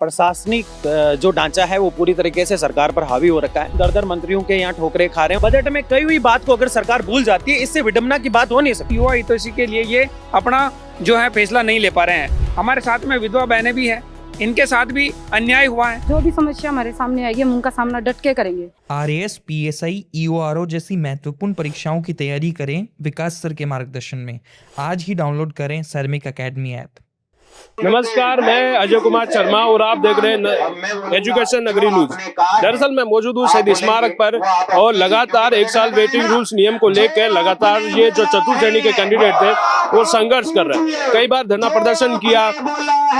प्रशासनिक जो ढांचा है वो पूरी तरीके से सरकार पर हावी हो रखा है। दर मंत्रियों के यहाँ ठोकरे खा रहे हैं। बजट में कई हुई बात को अगर सरकार भूल जाती है, इससे विडंबना की बात हो नहीं सकती। युवा हितैषी के लिए ये अपना जो है फैसला नहीं ले पा रहे हैं। हमारे साथ में विधवा बहनें भी हैं, इनके साथ भी अन्याय हुआ है। जो भी समस्या हमारे सामने आएगी हम उनका सामना डट के करेंगे। आरएएस, पीएसआई, ईओआरओ जैसी महत्वपूर्ण परीक्षाओं की तैयारी करें विकास सर के मार्गदर्शन में। आज ही डाउनलोड करें सर्मिक अकेडमी ऐप। नमस्कार, मैं अजय कुमार शर्मा और आप देख रहे हैं एजुकेशन नगरी न्यूज। दरअसल मैं मौजूद हूँ शहीद स्मारक पर और लगातार एक साल वेटिंग रूल्स नियम को लेकर लगातार ये जो चतुर्थ श्रेणी के कैंडिडेट थे वो संघर्ष कर रहे हैं। कई बार धरना प्रदर्शन किया,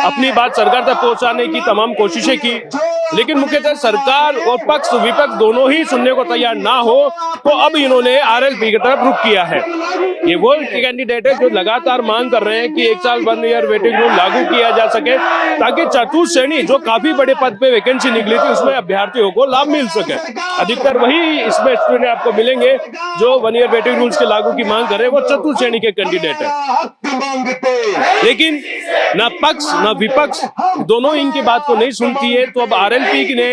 अपनी बात सरकार तक पहुंचाने की तमाम कोशिशें की, लेकिन मुख्यतः सरकार और पक्ष विपक्ष दोनों ही सुनने को तैयार ना हो तो अब इन्होंने आरएलपी की तरफ रुख किया है। ये वो कैंडिडेट है जो लगातार मांग कर रहे हैं कि एक साल 1 ईयर वेटिंग रूल लागू किया जा सके ताकि चतुर्थ श्रेणी जो काफी बड़े पद पे वैकेंसी निकली थी उसमें अभ्यर्थियों को लाभ मिल सके। अधिकतर वही इसमें स्टूडेंट आपको मिलेंगे जो 1 ईयर वेटिंग रूल्स के लागू की मांग कर रहे हैं, वो चतुर्थ श्रेणी के कैंडिडेट है। लेकिन न पक्ष न विपक्ष दोनों इनकी बात को नहीं सुनती है, तो अब आरएलपी ने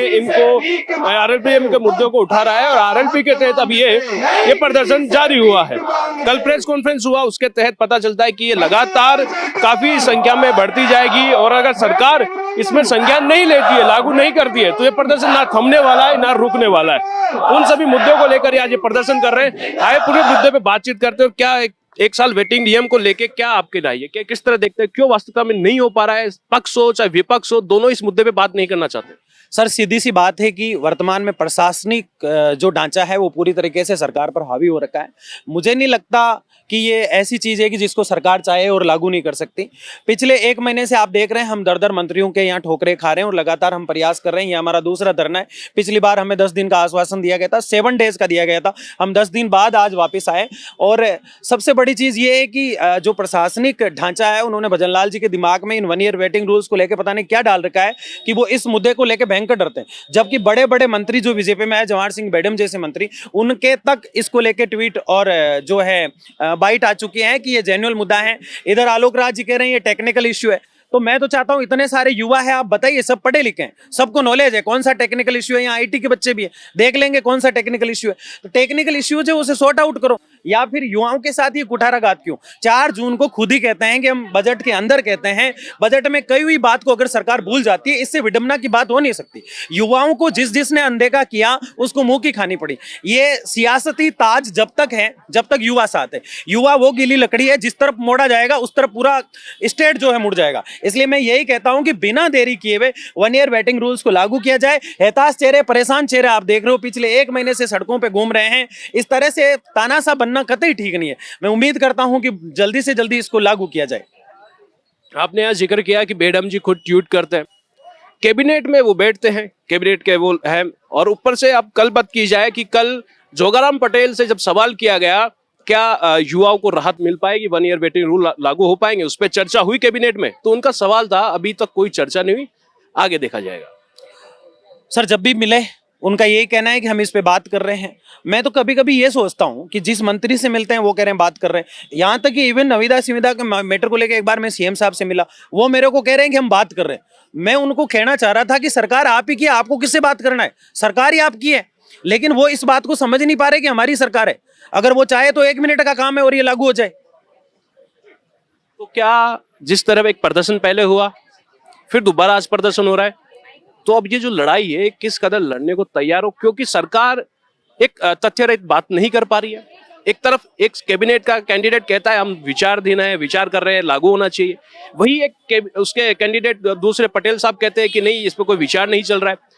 इनके मुद्दों को उठा रहा है और आरएलपी के तहत अब ये प्रदर्शन जारी हुआ है। कल प्रेस कॉन्फ्रेंस हुआ, उसके तहत पता चलता है कि ये लगातार काफी संख्या में बढ़ती जाएगी और अगर सरकार इसमें संज्ञान नहीं लेती है, लागू नहीं करती है, तो ये प्रदर्शन ना थमने वाला है ना रुकने वाला है। उन सभी मुद्दों को लेकर आज ये प्रदर्शन कर रहे हैं। आए पूरे मुद्दे पे बातचीत करते हो। क्या एक साल वेटिंग नियम को लेके क्या आपकी राय है, क्या किस तरह देखते हैं, क्यों वास्तविकता में नहीं हो पा रहा है? पक्ष हो चाहे विपक्ष हो, दोनों इस मुद्दे पे बात नहीं करना चाहते। सर, सीधी सी बात है कि वर्तमान में प्रशासनिक जो ढांचा है वो पूरी तरीके से सरकार पर हावी हो रखा है। मुझे नहीं लगता कि ये ऐसी चीज़ है कि जिसको सरकार चाहे और लागू नहीं कर सकती। पिछले 1 महीने से आप देख रहे हैं हम दर मंत्रियों के यहाँ ठोकरे खा रहे हैं और लगातार हम प्रयास कर रहे हैं। ये हमारा दूसरा धरना है। पिछली बार हमें 10 दिन का आश्वासन दिया गया था, 7 डेज का दिया गया था। हम 10 दिन बाद आज वापस आए और सबसे बड़ी चीज़ ये है कि जो प्रशासनिक ढांचा है उन्होंने भजन लाल जी के दिमाग में इन 1 ईयर वेटिंग रूल्स को लेकर पता नहीं क्या डाल रखा है कि वो इस मुद्दे को लेकर भयंकर डरते हैं। जबकि बड़े बड़े मंत्री जो बीजेपी में है, जवाहर सिंह बेडम जैसे मंत्री, उनके तक इसको लेकर ट्वीट और जो है बाइट आ चुकी है कि ये जेन्युइन मुद्दा है। इधर आलोक राज जी कह रहे हैं ये टेक्निकल इश्यू है। तो मैं तो चाहता हूं इतने सारे युवा है, आप बताइए, सब पढ़े लिखे हैं, सबको नॉलेज है, कौन सा टेक्निकल इश्यू है। यहाँ आईटी के बच्चे भी है, देख लेंगे कौन सा टेक्निकल इश्यू है। तो टेक्निकल इश्यू है उसे सॉर्ट आउट करो, या फिर युवाओं के साथ ये कुठाराघात क्यों? 4 जून को खुद ही कहते हैं कि हम बजट के अंदर कहते हैं, बजट में कई हुई बात को अगर सरकार भूल जाती है, इससे विडंबना की बात हो नहीं सकती। युवाओं को जिसने अनदेखा किया उसको मुंह की खानी पड़ी। ये सियासती ताज जब तक है जब तक युवा साथ है। युवा वो गीली लकड़ी है, जिस तरफ मोड़ा जाएगा उस तरफ पूरा स्टेट जो है मुड़ जाएगा। इसलिए मैं यही कहता हूं कि बिना देरी किए हुए 1 ईयर वेटिंग रूल्स को लागू किया जाए। हताश चेहरे, परेशान चेहरे आप देख रहे हो, पिछले 1 महीने से सड़कों पे घूम रहे हैं। इस तरह से तानाशाह बनना कतई ठीक नहीं है। मैं उम्मीद करता हूं कि जल्दी से जल्दी इसको लागू किया जाए। आपने यहाँ जिक्र किया कि बेडम जी खुद ट्वीट करते हैं, कैबिनेट में वो बैठते हैं, कैबिनेट के वो हैं, और ऊपर से अब कल बात की जाए कि कल जोगाराम पटेल से जब सवाल किया गया क्या युवाओं को राहत मिल पाएगी, 1 ईयर वेटिंग रूल लागू हो पाएंगे, उस पर चर्चा हुई कैबिनेट में, तो उनका सवाल था अभी तक कोई चर्चा नहीं हुई, आगे देखा जाएगा। सर, जब भी मिले उनका यही कहना है कि हम इस पे बात कर रहे हैं। मैं तो कभी कभी ये सोचता हूं कि जिस मंत्री से मिलते हैं वो कह रहे हैं बात कर रहे हैं। यहां तक कि इवन नविदा सिविदा के मैटर को लेकर एक बार मैं सीएम साहब से मिला, वो मेरे को कह रहे हैं कि हम बात कर रहे हैं। मैं उनको कहना चाह रहा था कि सरकार आप ही की, आपको किससे बात करना है, सरकार ही आपकी है। लेकिन वो इस बात को समझ नहीं पा रहे कि हमारी सरकार है, अगर वो चाहे तो 1 मिनट का काम है और ये लागू हो जाए। तो क्या जिस तरह एक प्रदर्शन पहले हुआ, फिर दोबारा आज प्रदर्शन हो रहा है, तो अब ये जो लड़ाई है किस कदर लड़ने को तैयार हो, क्योंकि सरकार एक तथ्य रहित बात नहीं कर पा रही है। एक तरफ एक कैबिनेट का कैंडिडेट कहता है हम विचारधीन है, विचार कर रहे हैं, लागू होना चाहिए, वही एक उसके कैंडिडेट दूसरे पटेल साहब कहते हैं कि नहीं, इस पर कोई विचार नहीं चल रहा है।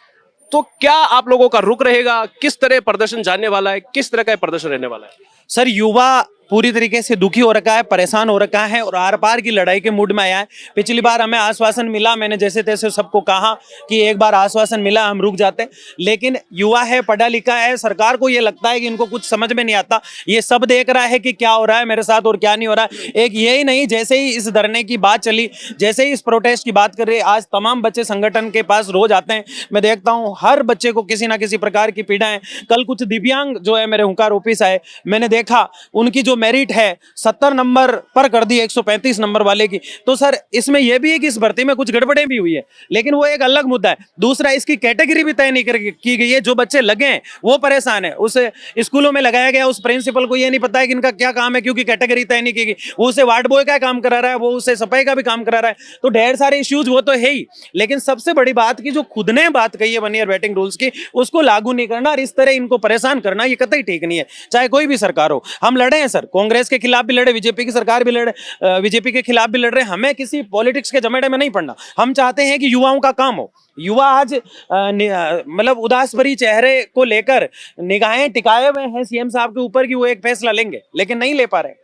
तो क्या आप लोगों का रुख रहेगा, किस तरह प्रदर्शन जाने वाला है, किस तरह का प्रदर्शन रहने वाला है? सर, युवा पूरी तरीके से दुखी हो रखा है, परेशान हो रखा है और आर पार की लड़ाई के मूड में आया है। पिछली बार हमें आश्वासन मिला, मैंने जैसे तैसे सबको कहा कि एक बार आश्वासन मिला हम रुक जाते, लेकिन युवा है, पढ़ा लिखा है, सरकार को ये लगता है कि इनको कुछ समझ में नहीं आता। ये सब देख रहा है कि क्या हो रहा है मेरे साथ और क्या नहीं हो रहा है। एक यही नहीं, जैसे ही इस धरने की बात चली, जैसे ही इस प्रोटेस्ट की बात कर रहे, आज तमाम बच्चे संगठन के पास रोज आते हैं। मैं देखता हूँ हर बच्चे को किसी ना किसी प्रकार की पीड़ा है। कल कुछ दिव्यांग जो है मेरे हुंकार ऑफिस आए, मैंने देखा उनकी जो मेरिट है 70 नंबर पर कर दी 135 नंबर वाले की, तो सर इसमें यह भी है कि इस भर्ती में कुछ गड़बड़ें भी हुई है, लेकिन वो एक अलग मुद्दा है। दूसरा, इसकी कैटेगरी भी तय नहीं की गई है। जो बच्चे लगे हैं वो परेशान है, उस स्कूलों में लगाया गया उस प्रिंसिपल को ये नहीं पता है कि इनका क्या काम है, क्योंकि कैटेगरी तय नहीं की गई। वो उसे वार्ड बॉय का काम करा रहा है, वो उसे सफाई का भी काम करा रहा है, तो ढेर सारे इश्यूज वो तो है ही। लेकिन सबसे बड़ी बात की जो खुद ने बात कही है 1 ईयर वेटिंग रूल्स की, उसको लागू नहीं करना और इस तरह इनको परेशान करना, ये कतई ठीक नहीं है, चाहे कोई भी सरकार हो। हम लड़े हैं सर, कांग्रेस के खिलाफ भी लड़े, बीजेपी की सरकार भी लड़े, बीजेपी के खिलाफ भी लड़ रहे हैं। हमें किसी पॉलिटिक्स के जमेड़े में नहीं पड़ना। हम चाहते हैं कि युवाओं का काम हो। युवा आज मतलब उदास भरी चेहरे को लेकर निगाहें टिकाए हुए हैं सीएम साहब के ऊपर कि वो एक फैसला लेंगे, लेकिन नहीं ले पा रहे।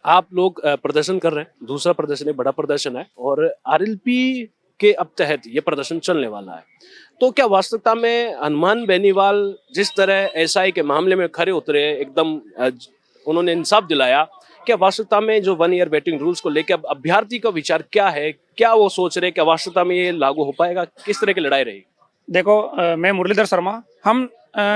आप लोग प्रदर्शन कर रहे हैं, दूसरा प्रदर्शन है, बड़ा प्रदर्शन है और आरएलपी के अब तहत ये प्रदर्शन चलने वाला है। तो क्या वास्तविकता में हनुमान बेनीवाल जिस तरह एसआई के मामले में खरे उतरे, एकदम उन्होंने इंसाफ दिलाया, क्या वास्तविकता में जो 1 ईयर वेटिंग रूल्स को लेकर अब अभ्यर्थी का विचार क्या है, क्या वो सोच रहे, क्या वास्तविकता में ये लागू हो पाएगा, किस तरह की लड़ाई रहेगी? देखो, मैं मुरलीधर शर्मा, हम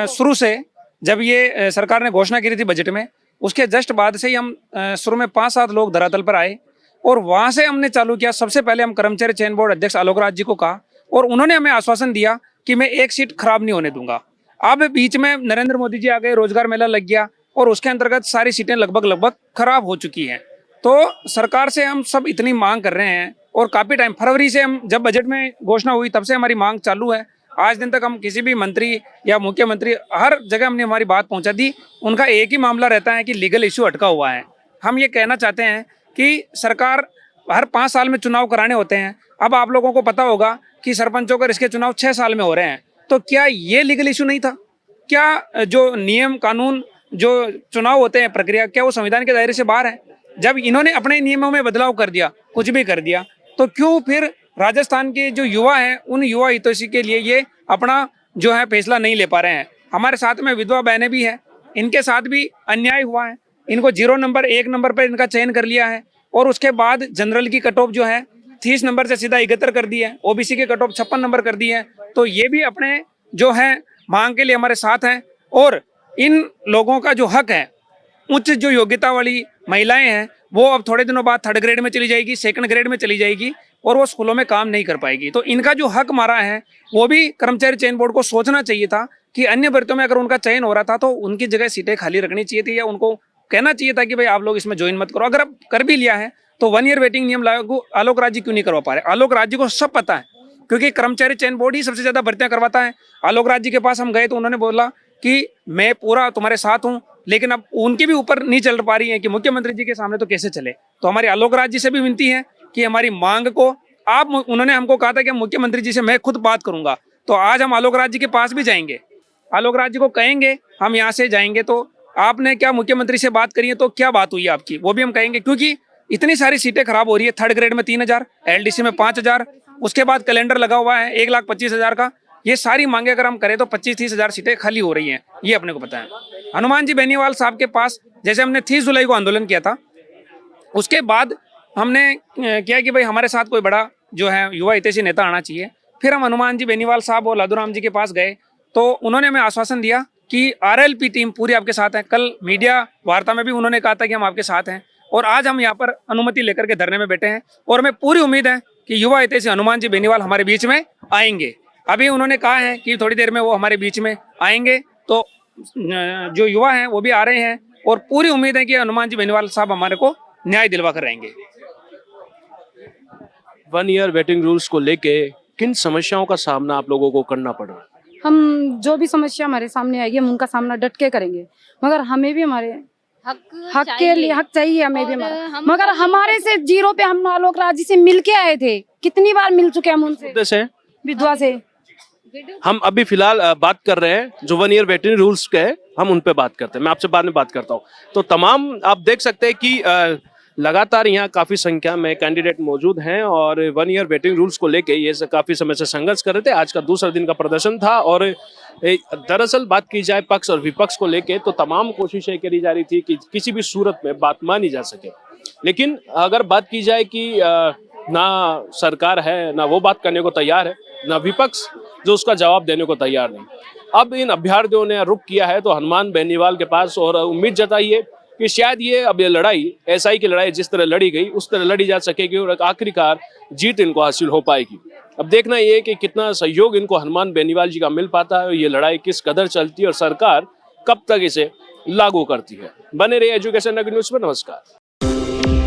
शुरू से जब ये सरकार ने घोषणा की थी बजट में, उसके जस्ट बाद से ही हम शुरू में 5-7 लोग धरातल पर आए और वहां से हमने चालू किया। सबसे पहले हम कर्मचारी चयन बोर्ड अध्यक्ष आलोक राज जी को कहा और उन्होंने हमें आश्वासन दिया कि मैं एक सीट खराब नहीं होने दूंगा। अब बीच में नरेंद्र मोदी जी आ गए, रोजगार मेला लग गया और उसके अंतर्गत सारी सीटें लगभग खराब हो चुकी हैं। तो सरकार से हम सब इतनी मांग कर रहे हैं और काफी टाइम, फरवरी से हम जब बजट में घोषणा हुई तब से हमारी मांग चालू है। आज दिन तक हम किसी भी मंत्री या मुख्यमंत्री, हर जगह हमने हमारी बात पहुंचा दी। उनका एक ही मामला रहता है कि लीगल इश्यू अटका हुआ है। हम ये कहना चाहते हैं कि सरकार हर 5 साल में चुनाव कराने होते हैं। अब आप लोगों को पता होगा कि सरपंचों का इसके चुनाव 6 साल में हो रहे हैं, तो क्या ये लीगल इश्यू नहीं था? क्या जो नियम कानून, जो चुनाव होते हैं, प्रक्रिया, क्या वो संविधान के दायरे से बाहर है? जब इन्होंने अपने नियमों में बदलाव कर दिया, कुछ भी कर दिया, तो क्यों फिर राजस्थान के जो युवा हैं, उन युवा हितैषी के लिए ये अपना जो है फैसला नहीं ले पा रहे हैं? हमारे साथ में विधवा बहनें भी हैं, इनके साथ भी अन्याय हुआ है। इनको 0 नंबर 1 नंबर पर इनका चयन कर लिया है और उसके बाद जनरल की कट ऑफ जो है 30 नंबर से सीधा 71 कर दी है, ओबीसी की कट ऑफ 56 नंबर कर दी है। तो ये भी अपने जो है मांग के लिए हमारे साथ हैं और इन लोगों का जो हक है, उच्च जो योग्यता वाली महिलाएं हैं, वो अब थोड़े दिनों बाद 3rd ग्रेड में चली जाएगी, 2nd ग्रेड में चली जाएगी और वो स्कूलों में काम नहीं कर पाएगी। तो इनका जो हक मारा है, वो भी कर्मचारी चयन बोर्ड को सोचना चाहिए था कि अन्य भर्तियों में अगर उनका चयन हो रहा था तो उनकी जगह सीटें खाली रखनी चाहिए थी, या उनको कहना चाहिए था कि भाई आप लोग इसमें ज्वाइन मत करो। अगर अब कर भी लिया है तो 1 ईयर वेटिंग नियम लागू आलोक राज जी क्यों नहीं करवा पा रहे? आलोक राज जी को सब पता है, क्योंकि कर्मचारी चयन बोर्ड ही सबसे ज्यादा भर्तियां करवाता है। आलोक राज जी के पास हम गए तो उन्होंने बोला कि मैं पूरा तुम्हारे साथ हूँ, लेकिन अब उनकी भी ऊपर नहीं चल पा रही है कि मुख्यमंत्री जी के सामने तो कैसे चले। तो हमारी आलोक राज जी से भी विनती है कि हमारी मांग को आप, उन्होंने हमको कहा था कि मुख्यमंत्री जी से मैं खुद बात करूंगा, तो आज हम आलोक राज जी के पास भी जाएंगे, आलोक राज जी को कहेंगे हम यहाँ से जाएंगे तो आपने क्या मुख्यमंत्री से बात करी है, तो क्या बात हुई आपकी, वो भी हम कहेंगे। क्योंकि इतनी सारी सीटें खराब हो रही है, 3rd ग्रेड में 3000, एलडीसी में 5000, उसके बाद कैलेंडर लगा हुआ है 1,25,000 का। ये सारी मांगे अगर हम करें तो 25-30 हजार सीटें खाली हो रही हैं, ये अपने को पता है। हनुमान जी बेनीवाल साहब के पास जैसे हमने 30 जुलाई को आंदोलन किया था, उसके बाद हमने किया कि भाई हमारे साथ कोई बड़ा जो है युवा हितैषी नेता आना चाहिए। फिर हम हनुमान जी बेनीवाल साहब और लादूराम जी के पास गए तो उन्होंने हमें आश्वासन दिया कि आरएलपी टीम पूरी आपके साथ है। कल मीडिया वार्ता में भी उन्होंने कहा था कि हम आपके साथ हैं, और आज हम यहाँ पर अनुमति लेकर के धरने में बैठे हैं और हमें पूरी उम्मीद है कि युवा हितैषी हनुमान जी बेनीवाल हमारे बीच में आएंगे। अभी उन्होंने कहा है कि थोड़ी देर में वो हमारे बीच में आएंगे, तो जो युवा हैं वो भी आ रहे हैं और पूरी उम्मीद है कि हनुमान जी बेनीवाल साहब हमारे को न्याय दिलवा कर रहेंगे। 1 ईयर वेटिंग रूल्स को लेके किन समस्याओं का सामना आप लोगों को करना पड़ रहा है? हम जो भी समस्या हमारे सामने आएगी हम उनका सामना डट के करेंगे, मगर हमें भी हमारे हक के लिए हक चाहिए, हमें भी हमारा। मगर हमारे से 0 पे हम आलोक राज जी से मिल के आए थे, कितनी बार मिल चुके हम उनसे, विधवा से। हम अभी फिलहाल बात कर रहे हैं जो 1 ईयर वेटिंग रूल्स के हैं, हम उन पे बात करते हैं, मैं आपसे बाद में बात करता हूँ। तो तमाम आप देख सकते हैं कि लगातार यहाँ काफी संख्या में कैंडिडेट मौजूद हैं और 1 ईयर वेटिंग रूल्स को लेके ये काफी समय से संघर्ष कर रहे थे। आज का दूसरा दिन का प्रदर्शन था और दरअसल बात की जाए पक्ष और विपक्ष को लेके तो तमाम कोशिशें करी जा रही थी कि किसी भी सूरत में बात मानी जा सके, लेकिन अगर बात की जाए कि ना सरकार है, ना वो बात करने को तैयार है, ना विपक्ष जो उसका जवाब देने को तैयार नहीं। अब इन अभ्यर्थियों ने रुख किया है तो हनुमान बेनीवाल के पास और उम्मीद जताई है कि शायद ये अब ये लड़ाई एसआई की लड़ाई जिस तरह लड़ी गई उस तरह लड़ी जा सकेगी और आखिरकार जीत इनको हासिल हो पाएगी। अब देखना ये है कि कितना सहयोग इनको हनुमान बेनीवाल जी का मिल पाता है और ये लड़ाई किस कदर चलती है और सरकार कब तक इसे लागू करती है। बने रहिए एजुकेशन नगरी न्यूज़ पर। नमस्कार।